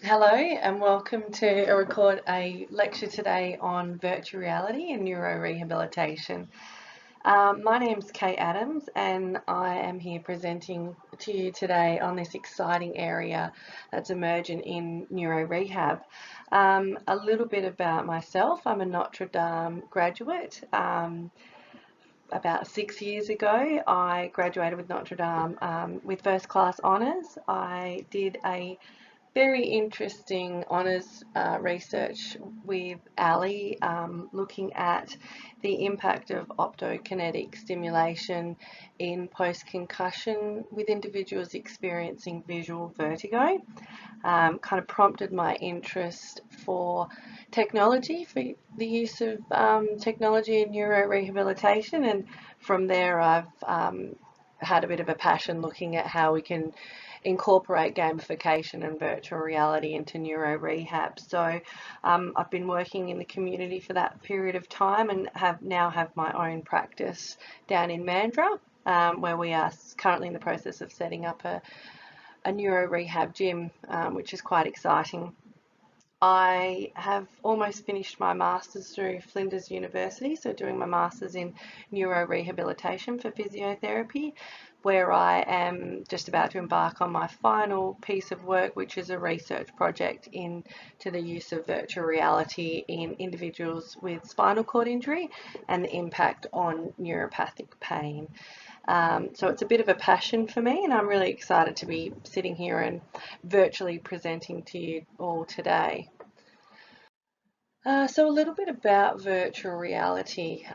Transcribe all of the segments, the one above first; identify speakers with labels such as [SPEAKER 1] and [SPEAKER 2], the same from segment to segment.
[SPEAKER 1] Hello and welcome to record a lecture today on virtual reality and neurorehabilitation. My name's Kate Adams and I am here presenting to you today on this exciting area that's emerging in neurorehab. A little bit about myself. I'm a Notre Dame graduate. About 6 years ago, I graduated with Notre Dame with first class honours. I did a very interesting honours research with Ali, looking at the impact of optokinetic stimulation in post-concussion with individuals experiencing visual vertigo. Kind of prompted my interest for technology, for the use of technology in neurorehabilitation, and from there I've had a bit of a passion looking at how we can incorporate gamification and virtual reality into neuro rehab. So I've been working in the community for that period of time and have my own practice down in Mandurah, where we are currently in the process of setting up a neuro rehab gym, which is quite exciting. I have almost finished my master's through Flinders University, so doing my master's in neurorehabilitation for physiotherapy, where I am just about to embark on my final piece of work, which is a research project into the use of virtual reality in individuals with spinal cord injury and the impact on neuropathic pain. So it's a bit of a passion for me, and I'm really excited to be sitting here and virtually presenting to you all today. So a little bit about virtual reality.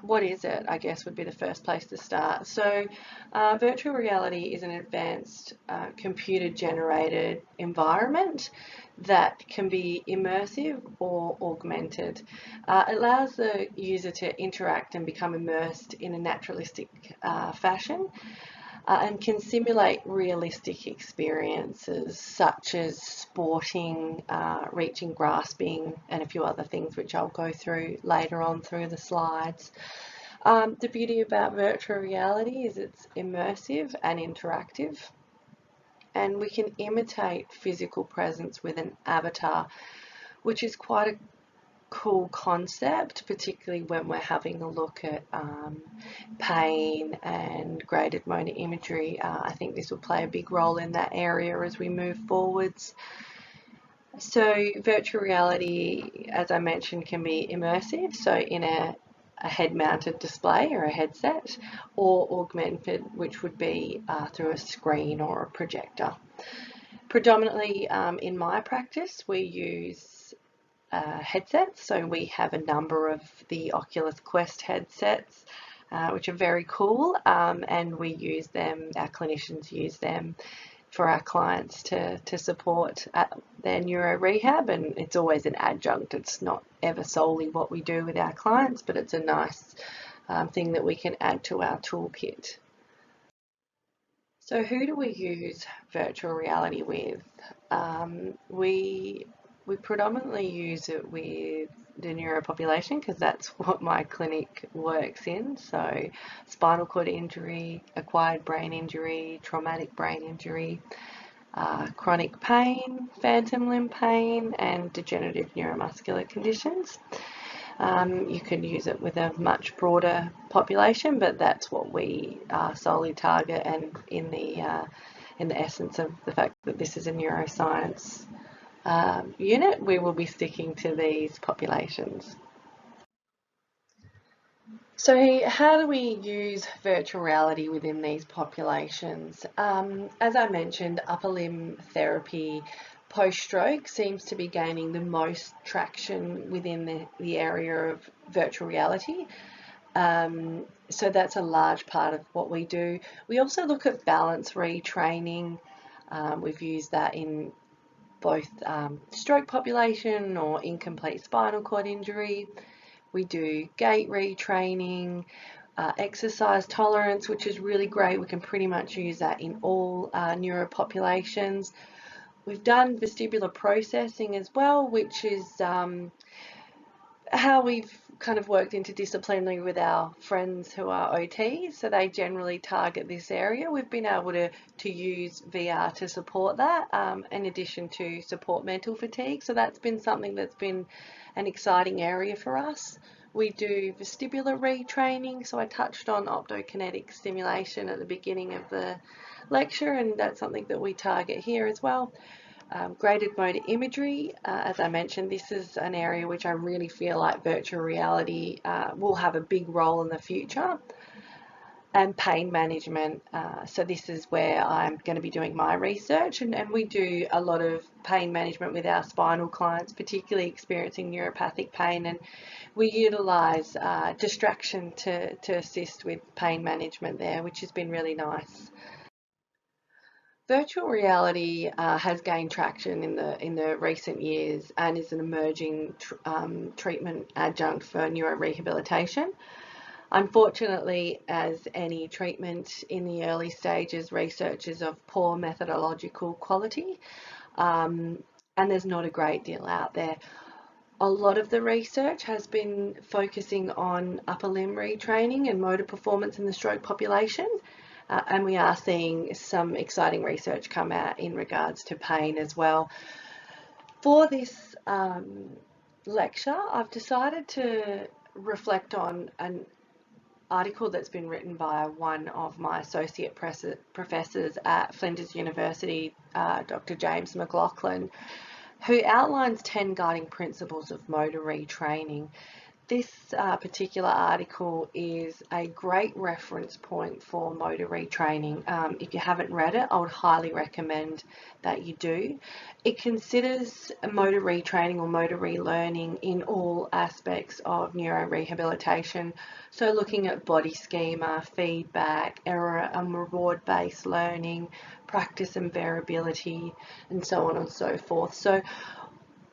[SPEAKER 1] What is it, I guess, would be the first place to start. So virtual reality is an advanced computer-generated environment that can be immersive or augmented. It allows the user to interact and become immersed in a naturalistic fashion, and can simulate realistic experiences such as sporting, reaching, grasping, and a few other things which I'll go through later on through the slides. The beauty about virtual reality is it's immersive and interactive, and we can imitate physical presence with an avatar, which is quite a cool concept, particularly when we're having a look at pain and graded motor imagery. I think this will play a big role in that area as we move forwards. So virtual reality, as I mentioned, can be immersive, so in a head-mounted display or a headset, or augmented, which would be through a screen or a projector. Predominantly in my practice, we use headsets. So we have a number of the Oculus Quest headsets, which are very cool, and we use them, our clinicians use them for our clients to support their neuro rehab, and it's always an adjunct. It's not ever solely what we do with our clients, but it's a nice thing that we can add to our toolkit. So who do we use virtual reality with? We predominantly use it with the neuro population because that's what my clinic works in. So spinal cord injury, acquired brain injury, traumatic brain injury, chronic pain, phantom limb pain, and degenerative neuromuscular conditions. You could use it with a much broader population, but that's what we solely target, and in the essence of the fact that this is a neuroscience unit, we will be sticking to these populations. So how do we use virtual reality within these populations? As I mentioned, upper limb therapy post-stroke seems to be gaining the most traction within the area of virtual reality. So that's a large part of what we do. We also look at balance retraining. We've used that in both stroke population or incomplete spinal cord injury. We do gait retraining, exercise tolerance, which is really great. We can pretty much use that in all neuro populations. We've done vestibular processing as well, which is how we've kind of worked interdisciplinarily with our friends who are OTs, so they generally target this area. We've been able to use VR to support that, in addition to support mental fatigue. So that's been something that's been an exciting area for us. We do vestibular retraining, so I touched on optokinetic stimulation at the beginning of the lecture, and that's something that we target here as well. Graded motor imagery, as I mentioned, this is an area which I really feel like virtual reality will have a big role in the future. And pain management, so this is where I'm going to be doing my research, and we do a lot of pain management with our spinal clients, particularly experiencing neuropathic pain, and we utilise distraction to assist with pain management there, which has been really nice. Virtual reality has gained traction in the recent years and is an emerging treatment adjunct for neurorehabilitation. Unfortunately, as any treatment in the early stages, research is of poor methodological quality, and there's not a great deal out there. A lot of the research has been focusing on upper limb retraining and motor performance in the stroke population. And we are seeing some exciting research come out in regards to pain as well. For this lecture, I've decided to reflect on an article that's been written by one of my associate professors at Flinders University, Dr. James McLaughlin, who outlines 10 guiding principles of motor retraining. This particular article is a great reference point for motor retraining. If you haven't read it, I would highly recommend that you do. It considers motor retraining or motor relearning in all aspects of neurorehabilitation. So looking at body schema, feedback, error and reward-based learning, practice and variability, and so on and so forth. So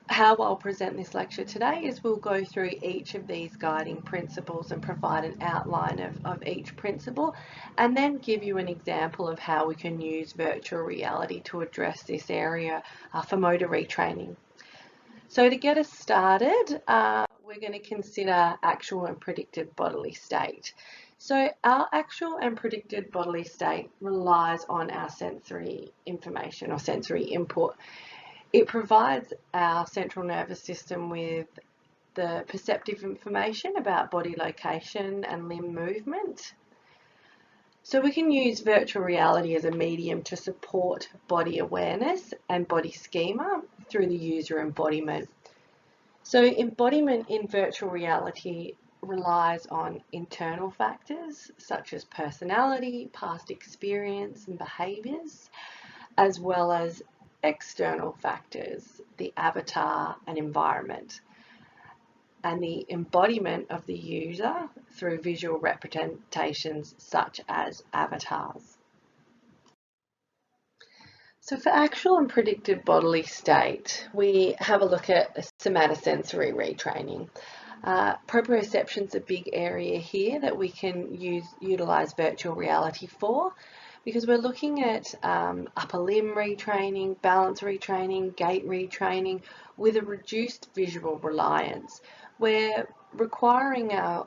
[SPEAKER 1] how I'll present this lecture today is we'll go through each of these guiding principles and provide an outline of each principle, and then give you an example of how we can use virtual reality to address this area for motor retraining. So to get us started, we're going to consider actual and predicted bodily state. So our actual and predicted bodily state relies on our sensory information or sensory input. It provides our central nervous system with the perceptive information about body location and limb movement. So we can use virtual reality as a medium to support body awareness and body schema through the user embodiment. So embodiment in virtual reality relies on internal factors such as personality, past experience and behaviours, as well as external factors, the avatar and environment, and the embodiment of the user through visual representations such as avatars. So for actual and predicted bodily state, we have a look at somatosensory retraining. Proprioception is a big area here that we can utilise virtual reality for, because we're looking at upper limb retraining, balance retraining, gait retraining with a reduced visual reliance. We're requiring our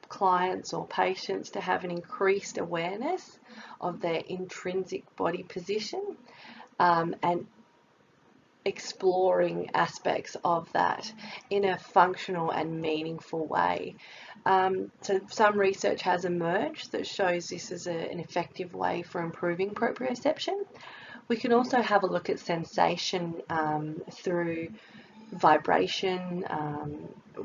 [SPEAKER 1] clients or patients to have an increased awareness of their intrinsic body position and exploring aspects of that in a functional and meaningful way. So some research has emerged that shows this is an effective way for improving proprioception. We can also have a look at sensation through vibration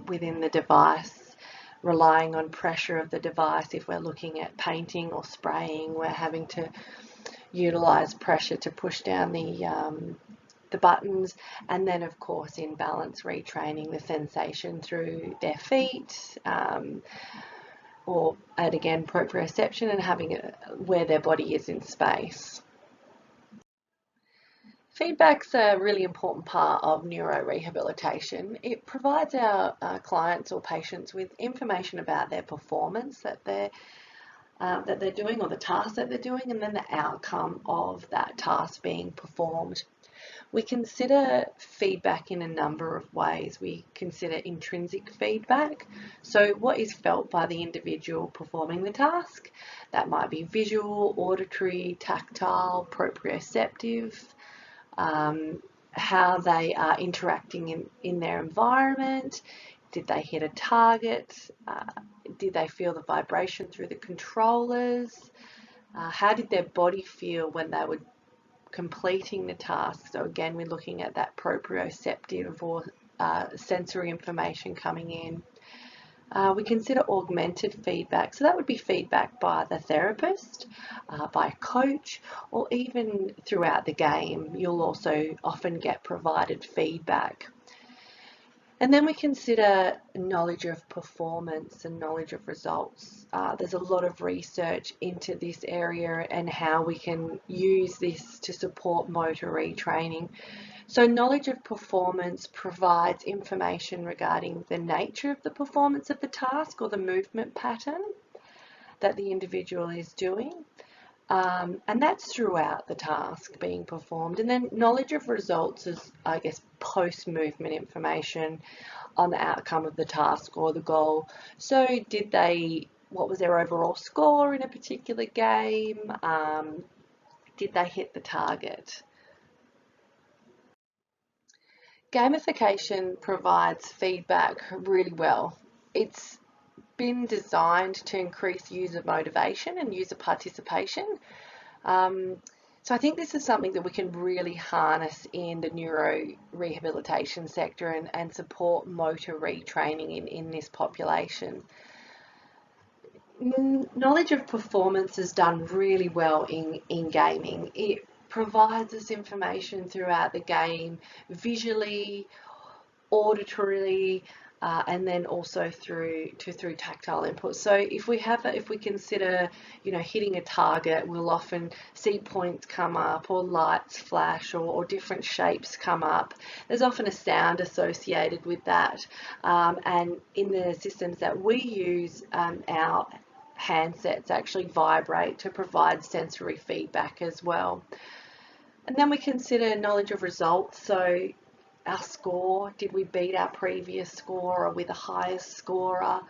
[SPEAKER 1] within the device, relying on pressure of the device. If we're looking at painting or spraying, we're having to utilize pressure to push down the buttons, and then of course in balance retraining, the sensation through their feet, or and again proprioception and having where their body is in space. Feedback's a really important part of neurorehabilitation. It provides our clients or patients with information about their performance that they're doing, or the task that they're doing, and then the outcome of that task being performed. We consider feedback in a number of ways. We consider intrinsic feedback, so what is felt by the individual performing the task. That might be visual, auditory, tactile, proprioceptive, how they are interacting in their environment. Did they hit a target? Did they feel the vibration through the controllers? How did their body feel when they were completing the task? So again, we're looking at that proprioceptive or sensory information coming in. We consider augmented feedback. So that would be feedback by the therapist, by a coach, or even throughout the game. You'll also often get provided feedback. And then we consider knowledge of performance and knowledge of results. There's a lot of research into this area and how we can use this to support motor retraining. So knowledge of performance provides information regarding the nature of the performance of the task or the movement pattern that the individual is doing. And that's throughout the task being performed. And then knowledge of results is, I guess, post-movement information on the outcome of the task or the goal. So what was their overall score in a particular game? Did they hit the target? Gamification provides feedback really well. It's been designed to increase user motivation and user participation. So I think this is something that we can really harness in the neurorehabilitation sector and support motor retraining in this population. Knowledge of performance is done really well in gaming. It provides us information throughout the game, visually, auditorily, and then also through tactile input. So if we consider, hitting a target, we'll often see points come up or lights flash or different shapes come up. There's often a sound associated with that, and in the systems that we use, our handsets actually vibrate to provide sensory feedback as well. And then we consider knowledge of results. So our score, did we beat our previous score, or with the highest scorer?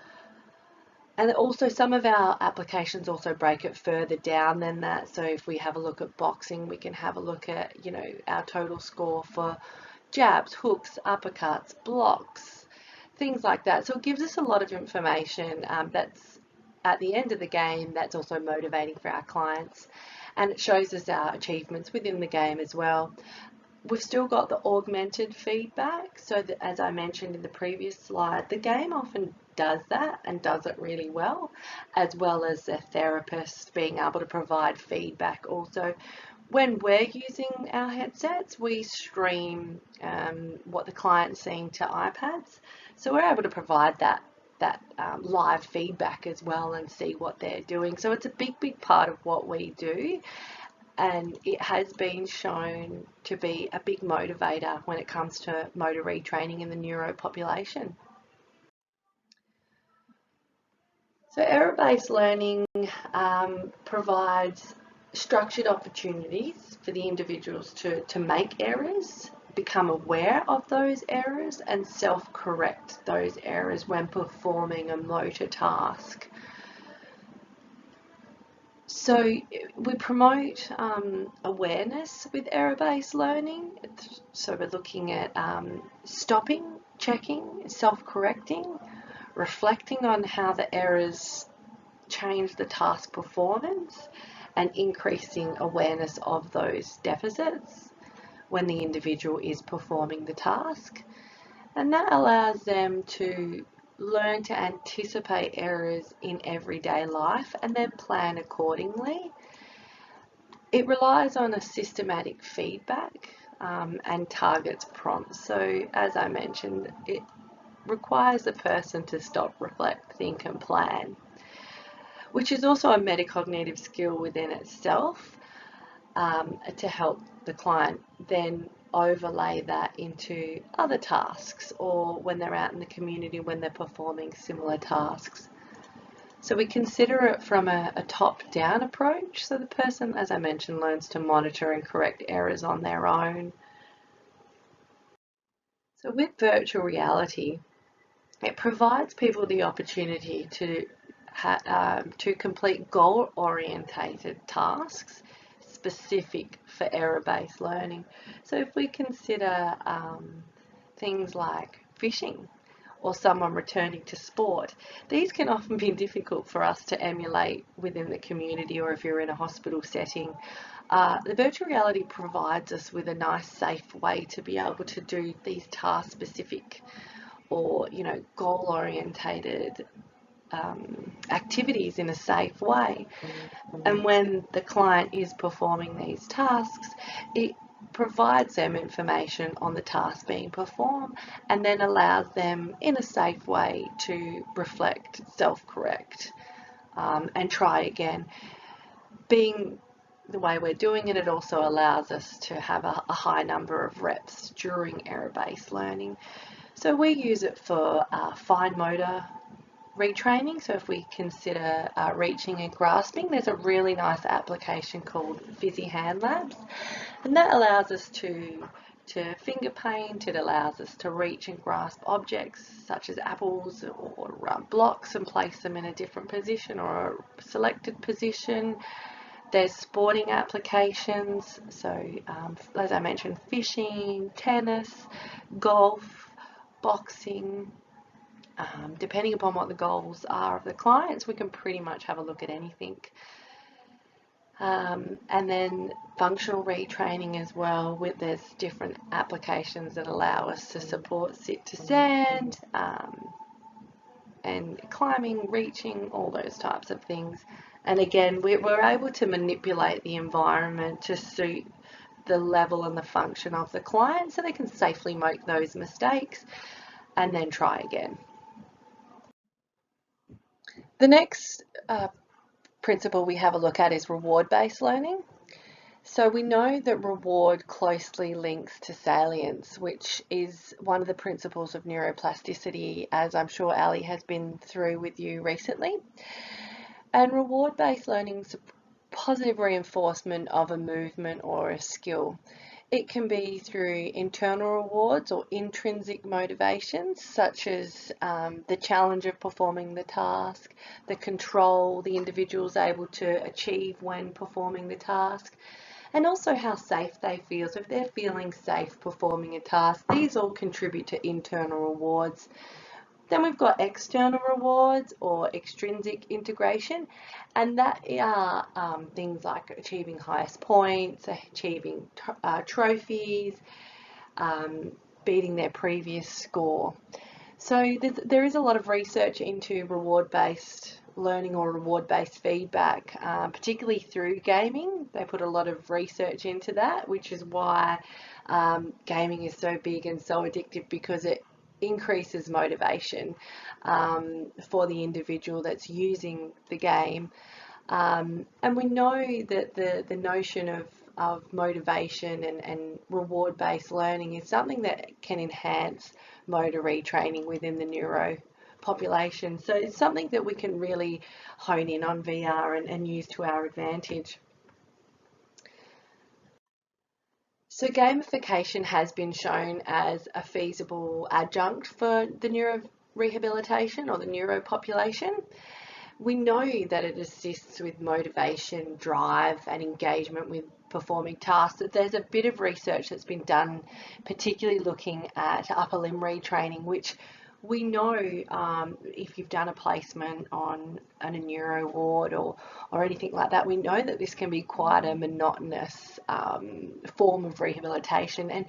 [SPEAKER 1] And also some of our applications also break it further down than that. So if we have a look at boxing, we can have a look at, our total score for jabs, hooks, uppercuts, blocks, things like that. So it gives us a lot of information that's at the end of the game that's also motivating for our clients. And it shows us our achievements within the game as well. We've still got the augmented feedback. So that, as I mentioned in the previous slide, the game often does that and does it really well as the therapist being able to provide feedback also. When we're using our headsets, we stream what the client's seeing to iPads. So we're able to provide that live feedback as well and see what they're doing. So it's a big part of what we do. And it has been shown to be a big motivator when it comes to motor retraining in the neuro population. So error-based learning provides structured opportunities for the individuals to make errors, become aware of those errors, and self-correct those errors when performing a motor task. So we promote awareness with error-based learning. So we're looking at stopping, checking, self-correcting, reflecting on how the errors change the task performance, and increasing awareness of those deficits when the individual is performing the task. And that allows them to learn to anticipate errors in everyday life and then plan accordingly. It relies on a systematic feedback and targets prompts. So as I mentioned, it requires the person to stop, reflect, think and plan, which is also a metacognitive skill within itself, to help the client then overlay that into other tasks or when they're out in the community when they're performing similar tasks. So we consider it from a top-down approach. So the person, as I mentioned, learns to monitor and correct errors on their own. So with virtual reality, it provides people the opportunity to complete goal-orientated tasks specific for error-based learning. So if we consider things like fishing or someone returning to sport, these can often be difficult for us to emulate within the community, or if you're in a hospital setting. The virtual reality provides us with a nice, safe way to be able to do these task-specific or goal-orientated activities in a safe way. And when the client is performing these tasks, it provides them information on the task being performed and then allows them in a safe way to reflect, self-correct, and try again. Being the way we're doing it, it also allows us to have a high number of reps during error-based learning. So we use it for fine motor retraining. So if we consider reaching and grasping, there's a really nice application called Fizzy Hand Labs, and that allows us to finger paint. It allows us to reach and grasp objects such as apples or blocks and place them in a different position or a selected position. There's sporting applications, so as I mentioned, fishing, tennis, golf, boxing. Depending upon what the goals are of the clients, we can pretty much have a look at anything. And then functional retraining as well, there's different applications that allow us to support sit to stand, and climbing, reaching, all those types of things. And again, we're able to manipulate the environment to suit the level and the function of the client so they can safely make those mistakes and then try again. The next principle we have a look at is reward-based learning. So we know that reward closely links to salience, which is one of the principles of neuroplasticity, as I'm sure Ali has been through with you recently. And reward-based learning is a positive reinforcement of a movement or a skill. It can be through internal rewards or intrinsic motivations, such as the challenge of performing the task, the control the individual is able to achieve when performing the task, and also how safe they feel. So if they're feeling safe performing a task, these all contribute to internal rewards. Then we've got external rewards or extrinsic integration, and that are things like achieving highest points, achieving trophies, beating their previous score. So there is a lot of research into reward-based learning or reward-based feedback, particularly through gaming. They put a lot of research into that, which is why gaming is so big and so addictive, because it increases motivation for the individual that's using the game. And we know that the notion of motivation and reward-based learning is something that can enhance motor retraining within the neuro population. So it's something that we can really hone in on VR and use to our advantage. So gamification has been shown as a feasible adjunct for the neurorehabilitation or the neuro population. We know that it assists with motivation, drive, and engagement with performing tasks. There's a bit of research that's been done, particularly looking at upper limb retraining, which we know if you've done a placement on a neuro ward or anything like that, we know that this can be quite a monotonous form of rehabilitation, and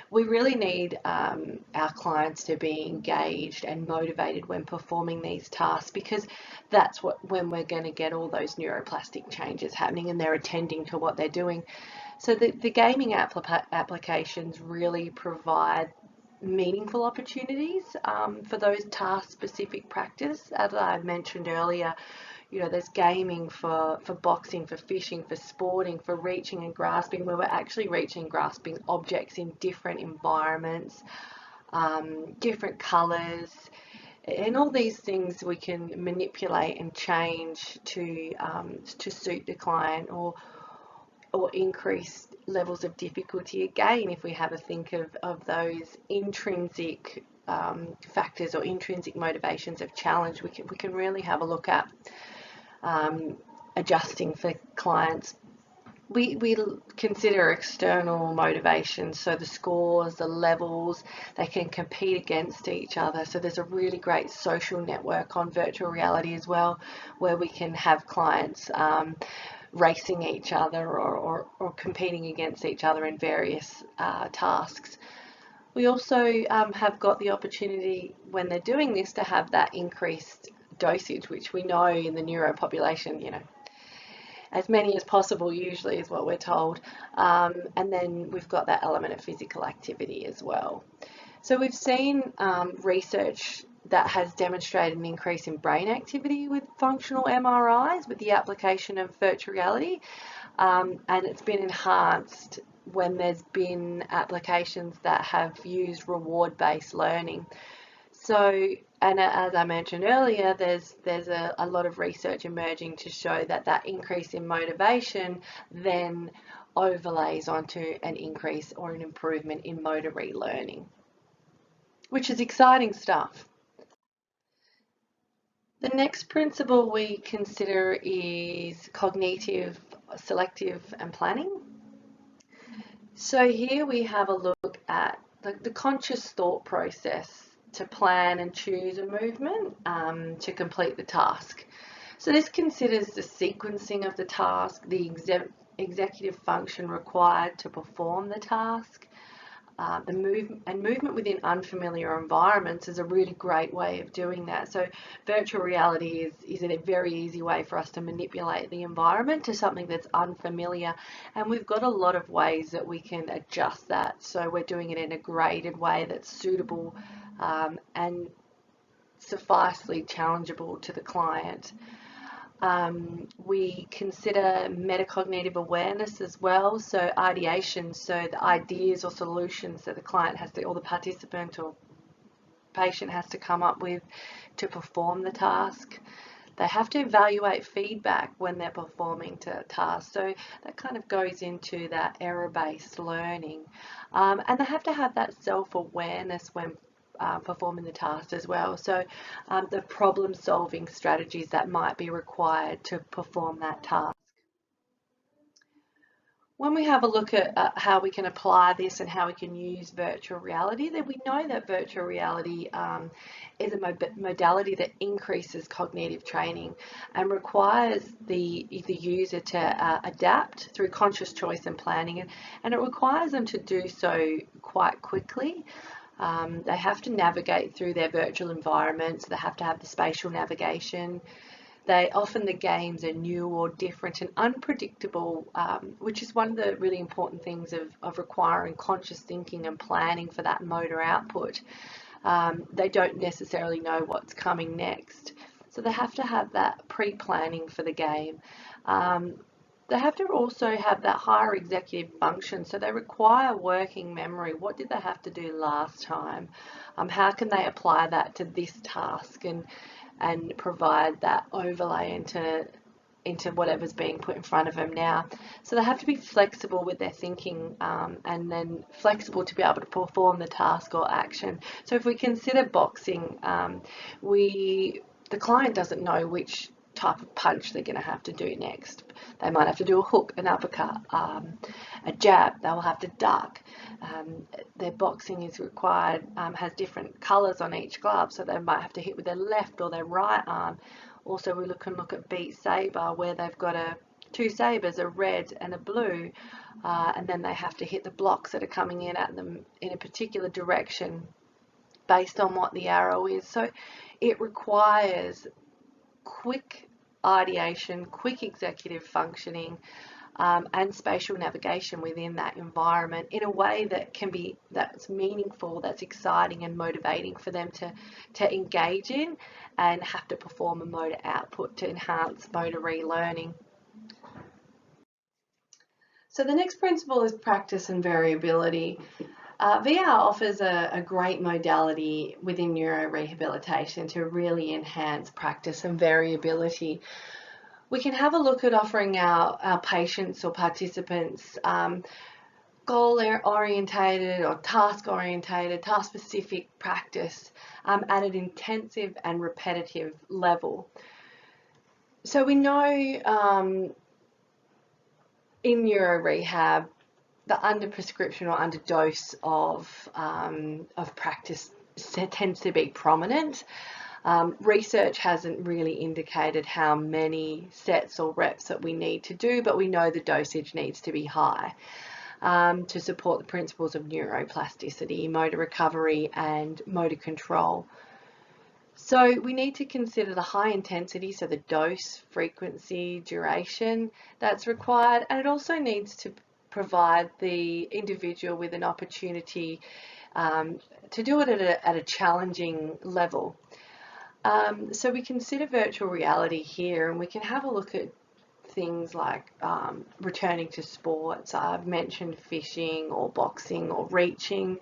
[SPEAKER 1] we really need our clients to be engaged and motivated when performing these tasks, because that's when we're going to get all those neuroplastic changes happening and they're attending to what they're doing. So the gaming applications really provide meaningful opportunities for those task-specific practice. As I mentioned earlier, there's gaming for boxing, for fishing, for sporting, for reaching and grasping, where we're actually reaching and grasping objects in different environments, different colours, and all these things we can manipulate and change to suit the client or increase levels of difficulty. Again, if we have a think of those intrinsic factors or intrinsic motivations of challenge, we can really have a look at adjusting for clients. We consider external motivations, so the scores, the levels, they can compete against each other. So there's a really great social network on virtual reality as well, where we can have clients racing each other or competing against each other in various tasks. We also have got the opportunity when they're doing this to have that increased dosage, which we know in the neuro population, as many as possible usually is what we're told. And then we've got that element of physical activity as well. So we've seen research that has demonstrated an increase in brain activity with functional MRIs with the application of virtual reality, and it's been enhanced when there's been applications that have used reward-based learning. So, and as I mentioned earlier, there's a lot of research emerging to show that increase in motivation then overlays onto an increase or an improvement in motor relearning, which is exciting stuff. The next principle we consider is cognitive, selective, and planning. So here we have a look at the conscious thought process to plan and choose a movement to complete the task. So this considers the sequencing of the task, the executive function required to perform the task. The movement within unfamiliar environments is a really great way of doing that. So virtual reality is a very easy way for us to manipulate the environment to something that's unfamiliar, and we've got a lot of ways that we can adjust that. So we're doing it in a graded way that's suitable and sufficiently challengeable to the client. We consider metacognitive awareness as well, so ideation, so the ideas or solutions that the client has to, or the participant or patient has to come up with to perform the task. They have to evaluate feedback when they're performing the task, so that kind of goes into that error-based learning. And they have to have that self-awareness when performing the task as well. So the problem solving strategies that might be required to perform that task. When we have a look at how we can apply this and how we can use virtual reality, then we know that virtual reality is a modality that increases cognitive training and requires the user to adapt through conscious choice and planning, and it requires them to do so quite quickly. They have to navigate through their virtual environments. They have to have the spatial navigation. Often the games are new or different and unpredictable, which is one of the really important things of requiring conscious thinking and planning for that motor output. They don't necessarily know what's coming next. So they have to have that pre-planning for the game. They have to also have that higher executive function, so they require working memory. What did they have to do last time? How can they apply that to this task and provide that overlay into whatever's being put in front of them now? So they have to be flexible with their thinking and then flexible to be able to perform the task or action. So if we consider boxing, the client doesn't know which type of punch they're going to have to do next. They might have to do a hook, an uppercut, a jab. They'll have to duck. Their boxing is required, has different colours on each glove, so they might have to hit with their left or their right arm. Also, we can look at beat saber, where they've got two sabers, a red and a blue, and then they have to hit the blocks that are coming in at them in a particular direction based on what the arrow is. So it requires quick ideation, quick executive functioning, and spatial navigation within that environment in a way that's meaningful, that's exciting and motivating for them to engage in and have to perform a motor output to enhance motor relearning. So the next principle is practice and variability. VR offers a great modality within neurorehabilitation to really enhance practice and variability. We can have a look at offering our patients or participants goal-orientated or task-orientated, task-specific practice at an intensive and repetitive level. So we know in neuro rehab, the under prescription or underdose of practice tends to be prominent. Research hasn't really indicated how many sets or reps that we need to do, but we know the dosage needs to be high to support the principles of neuroplasticity, motor recovery, and motor control. So we need to consider the high intensity, so the dose, frequency, duration that's required, and it also needs to provide the individual with an opportunity to do it at a challenging level. So we consider virtual reality here, and we can have a look at things like returning to sports. I've mentioned fishing or boxing or reaching,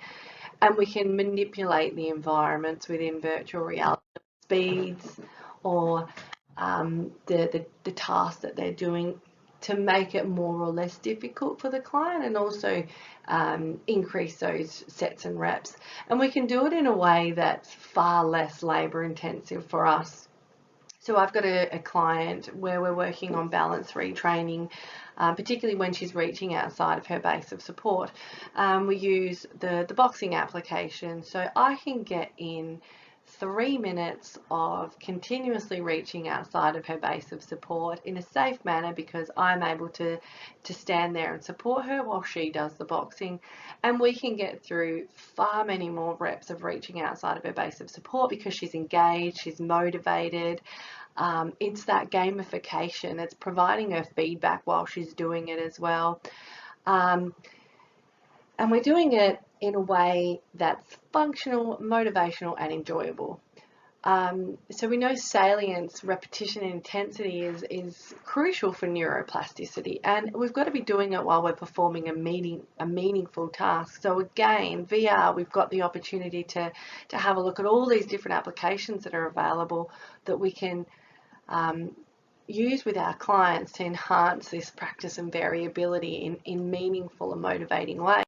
[SPEAKER 1] and we can manipulate the environments within virtual reality, speeds or the task that they're doing, to make it more or less difficult for the client, and also increase those sets and reps. And we can do it in a way that's far less labour intensive for us. So I've got a client where we're working on balance retraining, particularly when she's reaching outside of her base of support. We use the boxing application, so I can get in 3 minutes of continuously reaching outside of her base of support in a safe manner, because I'm able to stand there and support her while she does the boxing, and we can get through far many more reps of reaching outside of her base of support because she's engaged, she's motivated. It's that gamification, it's providing her feedback while she's doing it as well. And we're doing it in a way that's functional, motivational, and enjoyable. So we know salience, repetition, and intensity is crucial for neuroplasticity, and we've got to be doing it while we're performing a meaningful task. So again, VR, we've got the opportunity to have a look at all these different applications that are available that we can use with our clients to enhance this practice and variability in meaningful and motivating ways.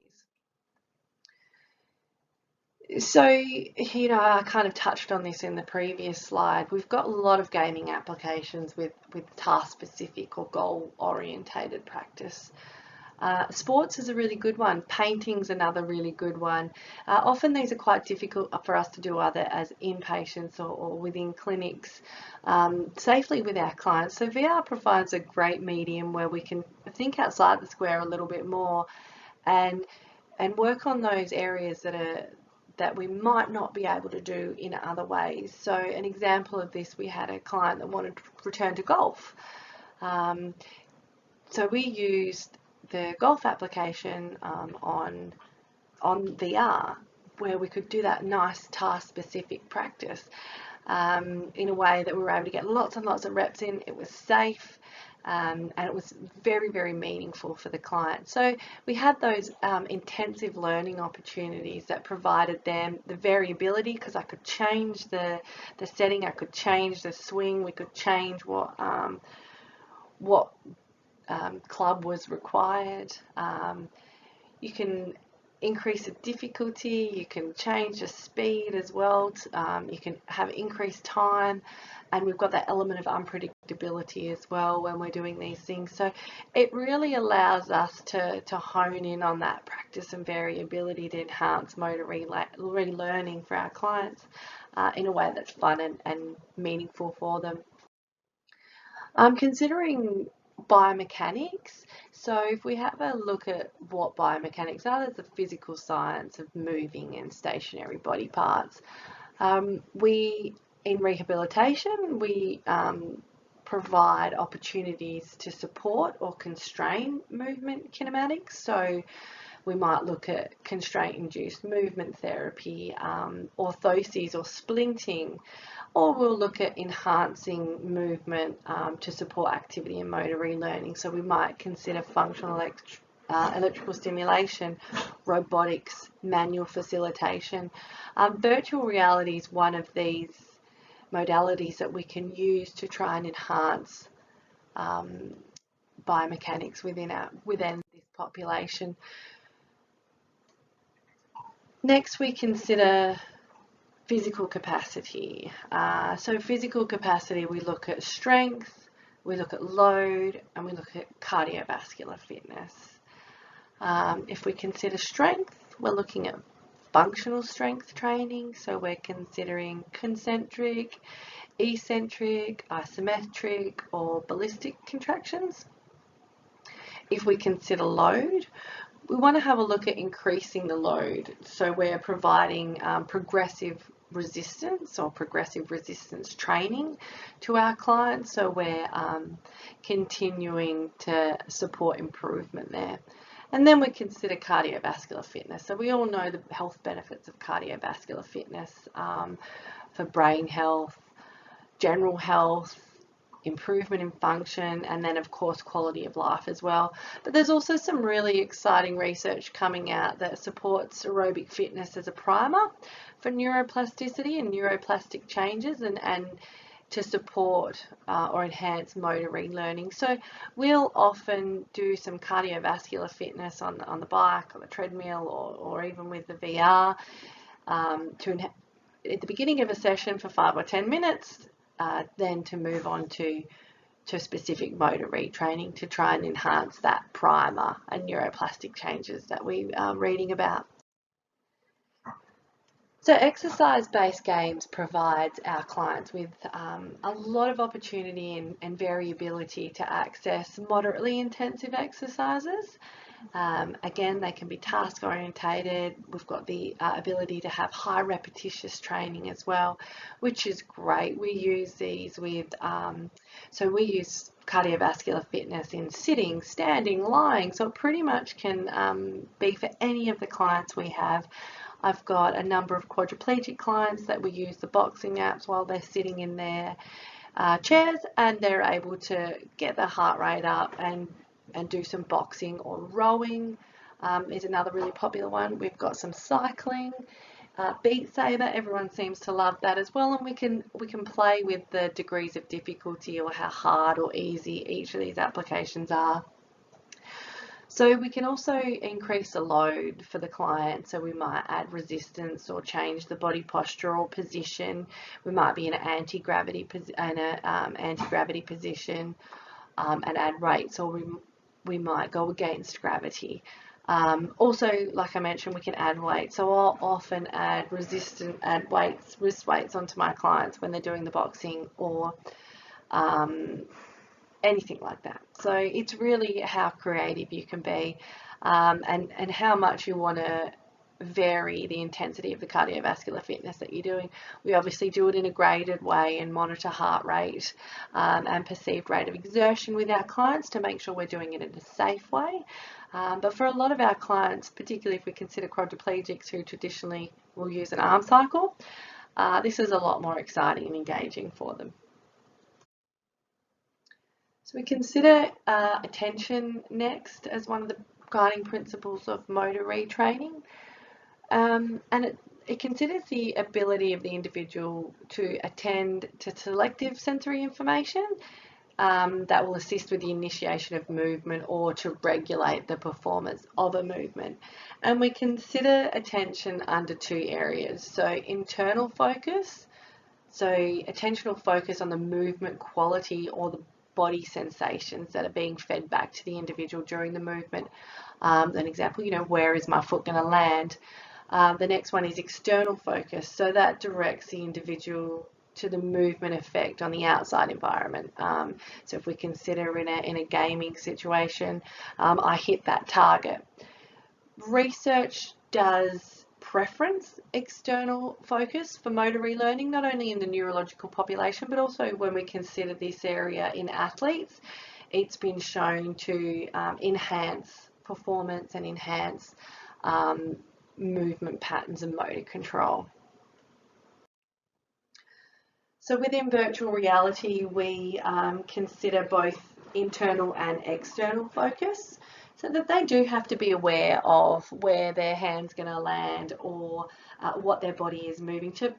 [SPEAKER 1] So, I kind of touched on this in the previous slide. We've got a lot of gaming applications with task-specific or goal-orientated practice. Sports is a really good one. Painting's another really good one. Often these are quite difficult for us to do either as inpatients or within clinics safely with our clients. So VR provides a great medium where we can think outside the square a little bit more and work on those areas that we might not be able to do in other ways. So an example of this, we had a client that wanted to return to golf. So we used the golf application on VR, where we could do that nice task-specific practice in a way that we were able to get lots and lots of reps in. It was safe. And it was very, very meaningful for the client. So we had those intensive learning opportunities that provided them the variability, because I could change the setting, I could change the swing, we could change what club was required. You can increase the difficulty, you can change the speed as well, you can have increased time, and we've got that element of unpredictability as well when we're doing these things. So it really allows us to hone in on that practice and variability to enhance motor relearning for our clients in a way that's fun and meaningful for them. Considering biomechanics, so if we have a look at what biomechanics are, there's the physical science of moving and stationary body parts. In rehabilitation, we provide opportunities to support or constrain movement kinematics. So we might look at constraint-induced movement therapy, orthoses or splinting, or we'll look at enhancing movement to support activity and motor relearning. So we might consider functional electrical stimulation, robotics, manual facilitation. Virtual reality is one of these modalities that we can use to try and enhance biomechanics within this population. Next, we consider physical capacity. So physical capacity, we look at strength, we look at load, and we look at cardiovascular fitness. If we consider strength, we're looking at functional strength training. So we're considering concentric, eccentric, isometric, or ballistic contractions. If we consider load, we want to have a look at increasing the load. So we're providing progressive resistance or progressive resistance training to our clients. So we're continuing to support improvement there. And then we consider cardiovascular fitness. So we all know the health benefits of cardiovascular fitness for brain health, general health, improvement in function, and then of course quality of life as well. But there's also some really exciting research coming out that supports aerobic fitness as a primer for neuroplasticity and neuroplastic changes, and to support or enhance motor relearning. So we'll often do some cardiovascular fitness on the bike, on the treadmill, or even with the VR at the beginning of a session for 5 or 10 minutes, then to move on to specific motor retraining to try and enhance that primer and neuroplastic changes that we are reading about. So exercise-based games provides our clients with a lot of opportunity and variability to access moderately intensive exercises. Again, they can be task orientated. We've got the ability to have high repetitious training as well, which is great. We use these with, so we use cardiovascular fitness in sitting, standing, lying. So it pretty much can be for any of the clients we have. I've got a number of quadriplegic clients that we use the boxing apps while they're sitting in their chairs, and they're able to get their heart rate up and do some boxing or rowing is another really popular one. We've got some cycling, Beat Saber, everyone seems to love that as well, and we can play with the degrees of difficulty or how hard or easy each of these applications are. So we can also increase the load for the client. So we might add resistance or change the body posture or position. We might be in an anti-gravity position and add rates, or we might go against gravity. Also, like I mentioned, we can add weight. So I'll often add wrist weights onto my clients when they're doing the boxing or anything like that. So it's really how creative you can be and how much you want to vary the intensity of the cardiovascular fitness that you're doing. We obviously do it in a graded way and monitor heart rate and perceived rate of exertion with our clients to make sure we're doing it in a safe way. But for a lot of our clients, particularly if we consider quadriplegics who traditionally will use an arm cycle, this is a lot more exciting and engaging for them. So we consider attention next as one of the guiding principles of motor retraining. And it considers the ability of the individual to attend to selective sensory information that will assist with the initiation of movement or to regulate the performance of a movement. And we consider attention under 2 areas. So internal focus, so attentional focus on the movement quality or the body sensations that are being fed back to the individual during the movement. An example, where is my foot going to land? The next one is external focus. So that directs the individual to the movement effect on the outside environment. So if we consider in a gaming situation, I hit that target. Research does preference external focus for motor relearning, not only in the neurological population, but also when we consider this area in athletes. It's been shown to enhance performance and enhance movement patterns and motor control. So within virtual reality, we consider both internal and external focus, so that they do have to be aware of where their hand's going to land or what their body is moving to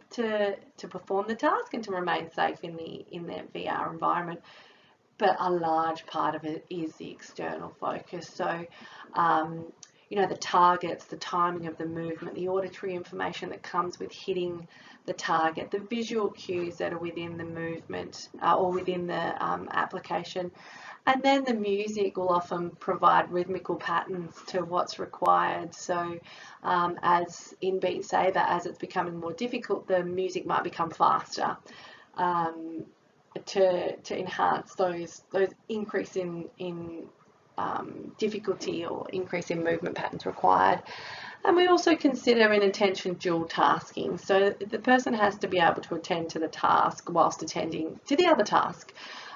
[SPEAKER 1] perform the task and to remain safe in their VR environment. But a large part of it is the external focus. So the targets, the timing of the movement, the auditory information that comes with hitting the target, the visual cues that are within the movement or within the application. And then the music will often provide rhythmical patterns to what's required. So as in Beat Saber, as it's becoming more difficult, the music might become faster to enhance those increase in difficulty or increase in movement patterns required. And we also consider inattention dual tasking. So the person has to be able to attend to the task whilst attending to the other task.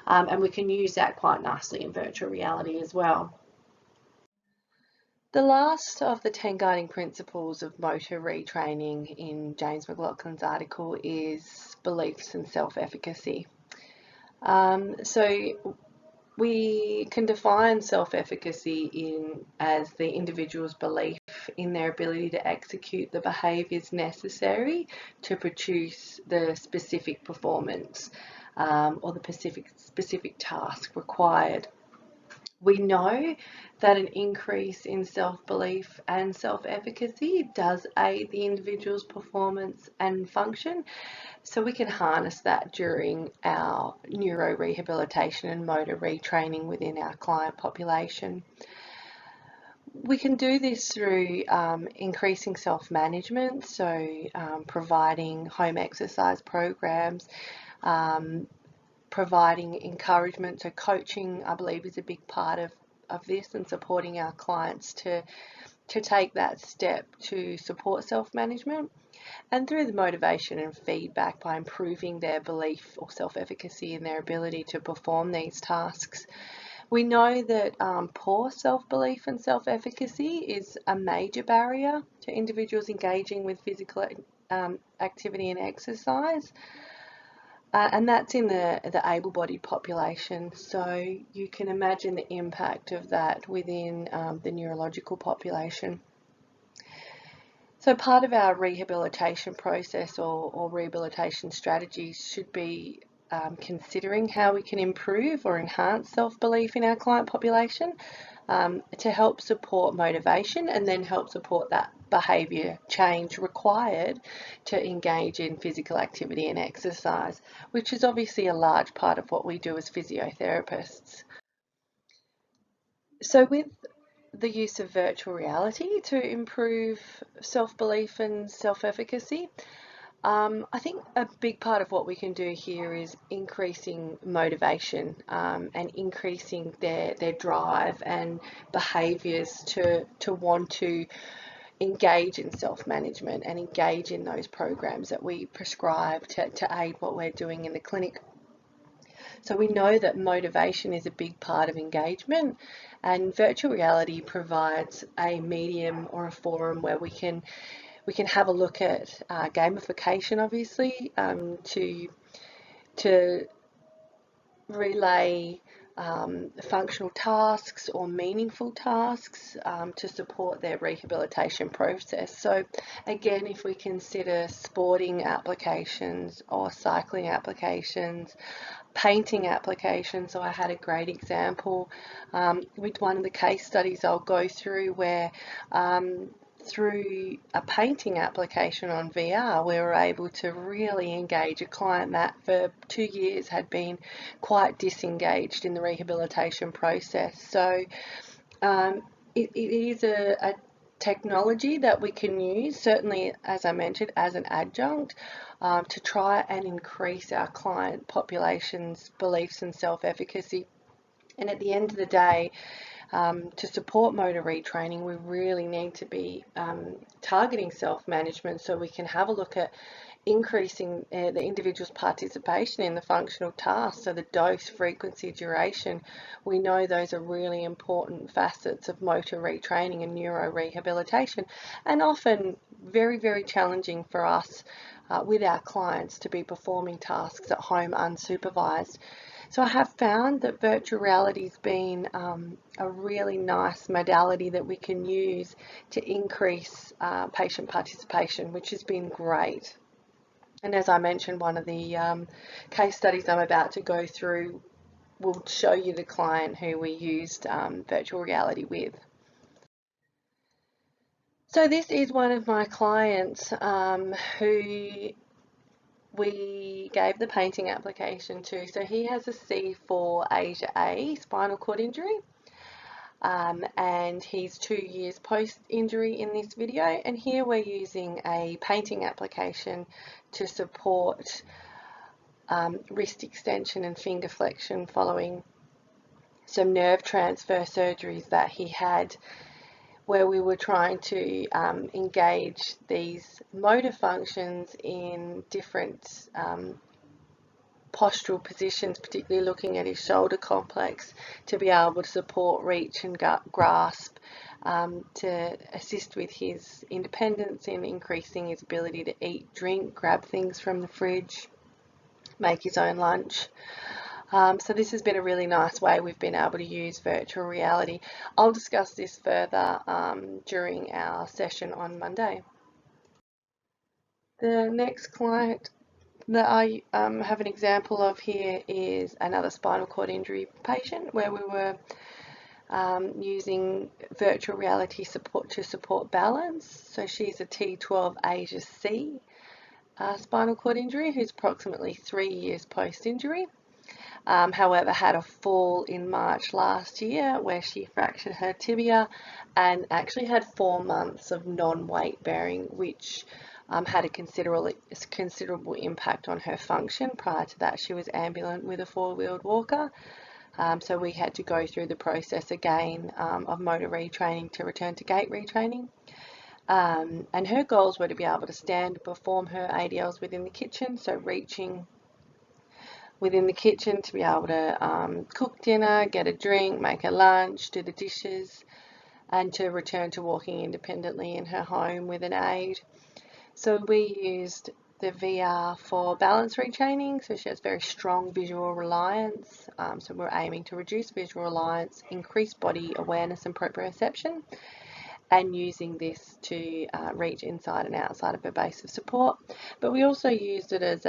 [SPEAKER 1] And we can use that quite nicely in virtual reality as well. The last of the 10 guiding principles of motor retraining in James McLaughlin's article is beliefs and self-efficacy. So we can define self-efficacy as the individual's belief in their ability to execute the behaviours necessary to produce the specific performance or the specific task required. We know that an increase in self-belief and self-efficacy does aid the individual's performance and function. So we can harness that during our neurorehabilitation and motor retraining within our client population. We can do this through increasing self-management, so providing home exercise programs, providing encouragement. So coaching, I believe, is a big part of this, and supporting our clients to take that step to support self-management. And through the motivation and feedback by improving their belief or self-efficacy in their ability to perform these tasks. We know that poor self-belief and self-efficacy is a major barrier to individuals engaging with physical activity and exercise. And that's in the able-bodied population. So you can imagine the impact of that within the neurological population. So part of our rehabilitation process or rehabilitation strategies should be considering how we can improve or enhance self-belief in our client population to help support motivation and then help support that behaviour change required to engage in physical activity and exercise, which is obviously a large part of what we do as physiotherapists. So with the use of virtual reality to improve self-belief and self-efficacy, I think a big part of what we can do here is increasing motivation and increasing their drive and behaviours to want to engage in self-management and engage in those programs that we prescribe to aid what we're doing in the clinic. So we know that motivation is a big part of engagement, and virtual reality provides a medium or a forum where we can have a look at gamification, obviously, to relay functional tasks or meaningful tasks to support their rehabilitation process. So again, if we consider sporting applications or cycling applications, painting applications, so I had a great example with one of the case studies I'll go through where through a painting application on VR, we were able to really engage a client that for 2 years had been quite disengaged in the rehabilitation process. So it is a technology that we can use, certainly, as I mentioned, as an adjunct to try and increase our client population's beliefs and self-efficacy. And at the end of the day, to support motor retraining, we really need to be targeting self-management so we can have a look at increasing the individual's participation in the functional tasks. So the dose, frequency, duration, we know those are really important facets of motor retraining and neurorehabilitation, and often very, very challenging for us with our clients to be performing tasks at home unsupervised. So I have found that virtual reality has been a really nice modality that we can use to increase patient participation, which has been great. And as I mentioned, one of the case studies I'm about to go through will show you the client who we used virtual reality with. So this is one of my clients who we gave the painting application to. So he has a C4 Asia A spinal cord injury, and he's 2 years post-injury in this video. And here we're using a painting application to support wrist extension and finger flexion following some nerve transfer surgeries that he had, where we were trying to engage these motor functions in different postural positions, particularly looking at his shoulder complex, to be able to support reach and grasp, to assist with his independence in increasing his ability to eat, drink, grab things from the fridge, make his own lunch. So this has been a really nice way we've been able to use virtual reality. I'll discuss this further during our session on Monday. The next client that I have an example of here is another spinal cord injury patient, where we were using virtual reality support to support balance. So she's a T12 Asia C spinal cord injury who's approximately 3 years post-injury. However, had a fall in March last year where she fractured her tibia and actually had 4 months of non-weight bearing, which had a considerable impact on her function. Prior to that, she was ambulant with a 4-wheeled walker. So we had to go through the process again of motor retraining to return to gait retraining. And her goals were to be able to stand and perform her ADLs within the kitchen, so reaching within the kitchen to be able to cook dinner, get a drink, make a lunch, do the dishes, and to return to walking independently in her home with an aid. So we used the VR for balance retraining, so she has very strong visual reliance. So we're aiming to reduce visual reliance, increase body awareness and proprioception, and using this to reach inside and outside of her base of support. But we also used it as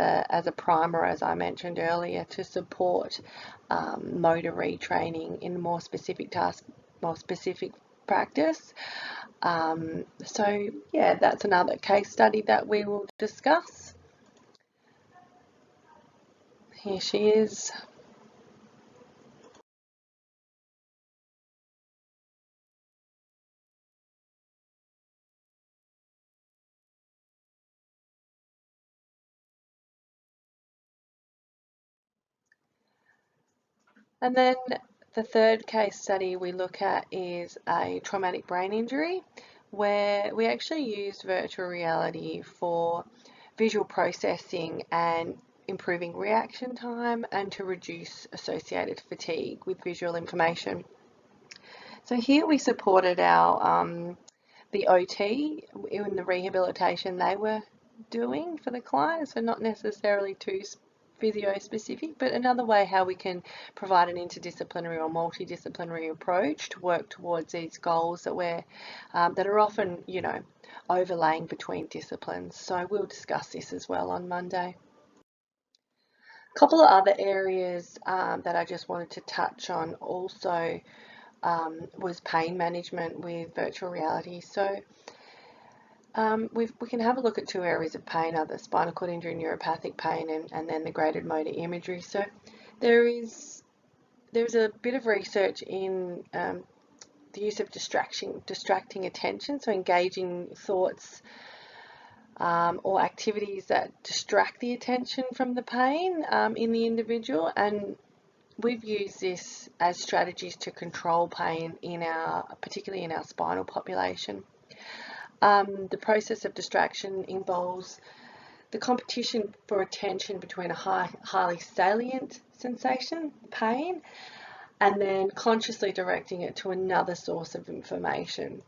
[SPEAKER 1] a primer, as I mentioned earlier, to support motor retraining in more specific tasks, more specific practice. So yeah, that's another case study that we will discuss. Here she is. And then the third case study we look at is a traumatic brain injury, where we actually used virtual reality for visual processing and improving reaction time and to reduce associated fatigue with visual information. So here we supported our the OT in the rehabilitation they were doing for the client, so not necessarily too physio specific, but another way how we can provide an interdisciplinary or multidisciplinary approach to work towards these goals that we're that are often, you know, overlaying between disciplines. So we'll discuss this as well on Monday. A couple of other areas that I just wanted to touch on also was pain management with virtual reality. So we can have a look at 2 areas of pain, the spinal cord injury, neuropathic pain, and then the graded motor imagery. So there's a bit of research in the use of distracting attention, so engaging thoughts or activities that distract the attention from the pain in the individual, and we've used this as strategies to control pain particularly in our spinal population. The process of distraction involves the competition for attention between a highly salient sensation, pain, and then consciously directing it to another source of information.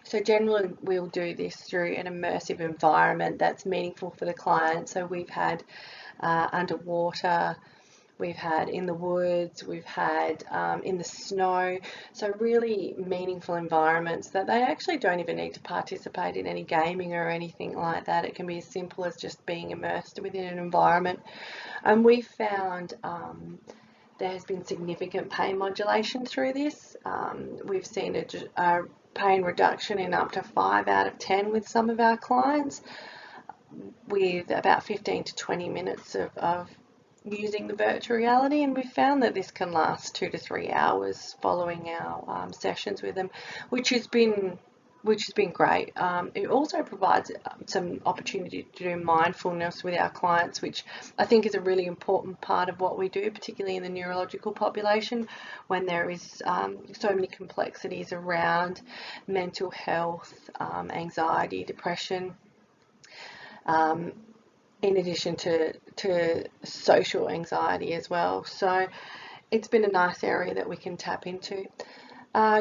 [SPEAKER 1] So generally we'll do this through an immersive environment that's meaningful for the client. So we've had underwater, we've had in the woods, we've had in the snow, so really meaningful environments that they actually don't even need to participate in any gaming or anything like that. It can be as simple as just being immersed within an environment. And we found there has been significant pain modulation through this. We've seen a pain reduction in up to 5 out of 10 with some of our clients, with about 15 to 20 minutes of using the virtual reality, and we found that this can last 2 to 3 hours following our sessions with them, which has been great. It also provides some opportunity to do mindfulness with our clients, which I think is a really important part of what we do, particularly in the neurological population, when there is so many complexities around mental health, anxiety, depression, in addition to social anxiety as well. So it's been a nice area that we can tap into.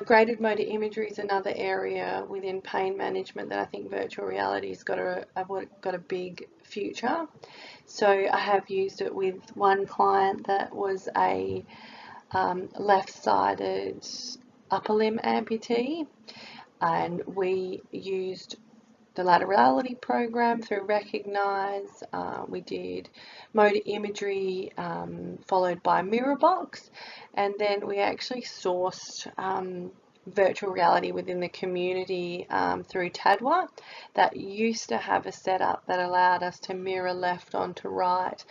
[SPEAKER 1] Graded motor imagery is another area within pain management that I think virtual reality's got a big future. So I have used it with one client that was a left-sided upper limb amputee, and we used the laterality program through Recognise. We did motor imagery followed by mirror box, and then we actually sourced virtual reality within the community through Tadwa, that used to have a setup that allowed us to mirror left onto right,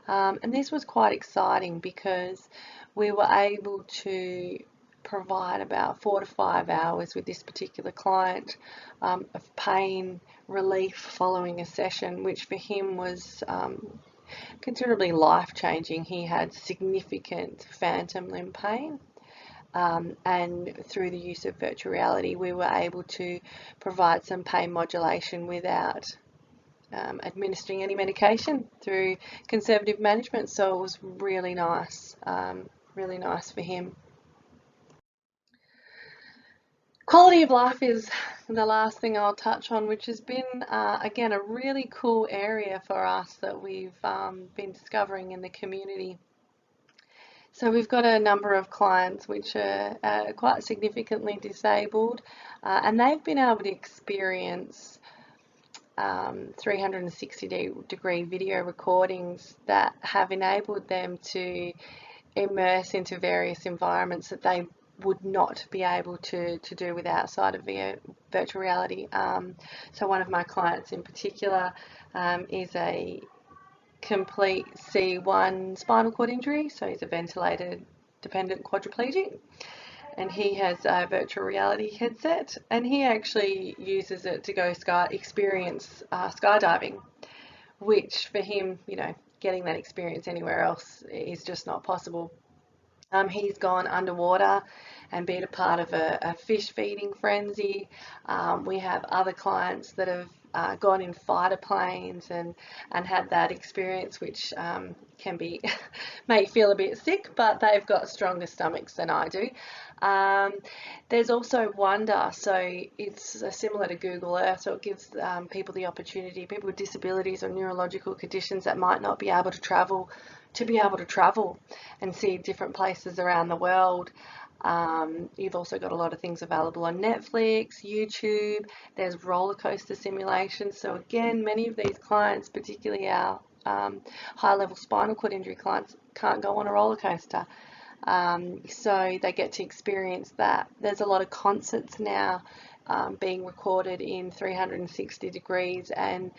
[SPEAKER 1] and this was quite exciting because we were able to provide about 4 to 5 hours with this particular client of pain relief following a session, which for him was considerably life-changing. He had significant phantom limb pain, and through the use of virtual reality we were able to provide some pain modulation without administering any medication through conservative management. So it was really nice for him. Quality of life is the last thing I'll touch on, which has been, again, a really cool area for us that we've been discovering in the community. So we've got a number of clients which are quite significantly disabled, and they've been able to experience 360-degree video recordings that have enabled them to immerse into various environments that they would not be able to do with outside of virtual reality. So one of my clients in particular is a complete C1 spinal cord injury, so he's a ventilator dependent quadriplegic, and he has a virtual reality headset, and he actually uses it to go experience skydiving, which for him, getting that experience anywhere else is just not possible. He's gone underwater and been a part of a fish feeding frenzy. We have other clients that have gone in fighter planes and had that experience, which can be make you feel a bit sick, but they've got stronger stomachs than I do. There's also Wonder, so it's similar to Google Earth, so it gives people the opportunity, people with disabilities or neurological conditions that might not be able to travel, to be able to travel and see different places around the world. You've also got a lot of things available on Netflix, YouTube. There's roller coaster simulations. So again, many of these clients, particularly our high-level spinal cord injury clients, can't go on a roller coaster. So they get to experience that. There's a lot of concerts now being recorded in 360 degrees and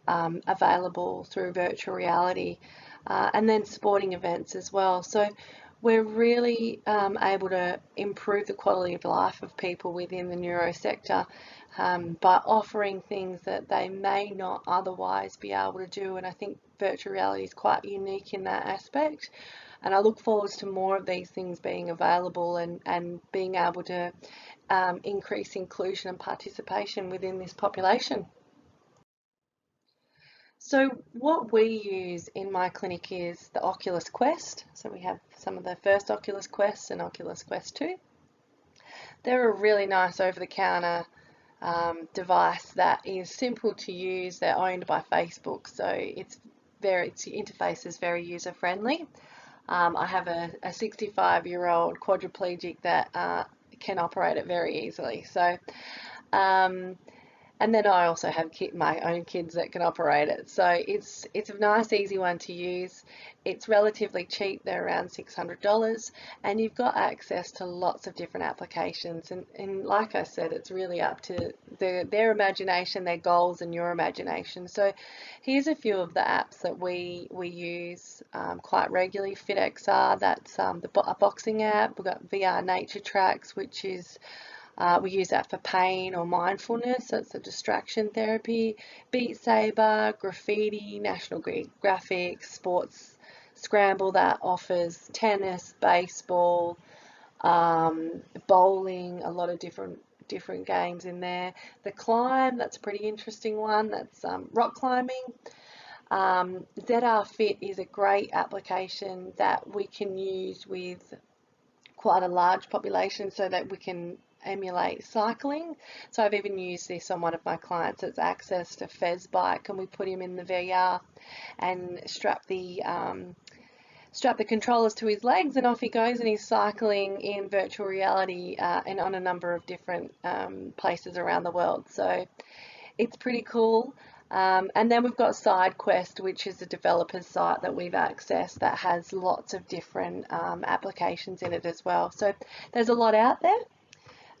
[SPEAKER 1] available through virtual reality, and then sporting events as well. So we're really able to improve the quality of life of people within the neuro sector by offering things that they may not otherwise be able to do, and I think virtual reality is quite unique in that aspect, and I look forward to more of these things being available and being able to increase inclusion and participation within this population. So what we use in my clinic is the Oculus Quest. So we have some of the first Oculus Quests and Oculus Quest 2. They're a really nice over-the-counter device that is simple to use. They're owned by Facebook, so its interface is very user-friendly. I have a 65-year-old quadriplegic that can operate it very easily. So And then I also have my own kids that can operate it. So it's a nice, easy one to use. It's relatively cheap. They're around $600, and you've got access to lots of different applications. And like I said, it's really up to their imagination, their goals, and your imagination. So here's a few of the apps that we use quite regularly. FitXR, that's a boxing app. We've got VR Nature Tracks, which is we use that for pain or mindfulness, so it's a distraction therapy. Beat Saber, Graffiti, National Graphics, Sports Scramble that offers tennis, baseball, bowling, a lot of different games in there. The Climb, that's a pretty interesting one. That's rock climbing. ZR Fit is a great application that we can use with quite a large population so that we can emulate cycling. So I've even used this on one of my clients that's accessed a Fez bike, and we put him in the VR and strap the controllers to his legs, and off he goes, and he's cycling in virtual reality and on a number of different places around the world. So it's pretty cool. And then we've got SideQuest, which is a developer's site that we've accessed that has lots of different applications in it as well. So there's a lot out there,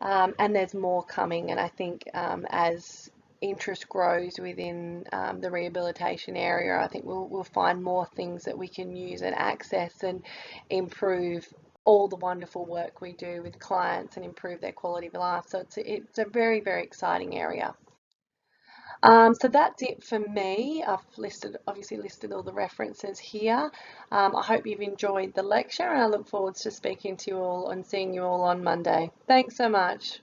[SPEAKER 1] and there's more coming. And I think as interest grows within the rehabilitation area, I think we'll find more things that we can use and access and improve all the wonderful work we do with clients and improve their quality of life. So it's a very, very exciting area. So that's it for me. I've obviously listed all the references here. I hope you've enjoyed the lecture, and I look forward to speaking to you all and seeing you all on Monday. Thanks so much.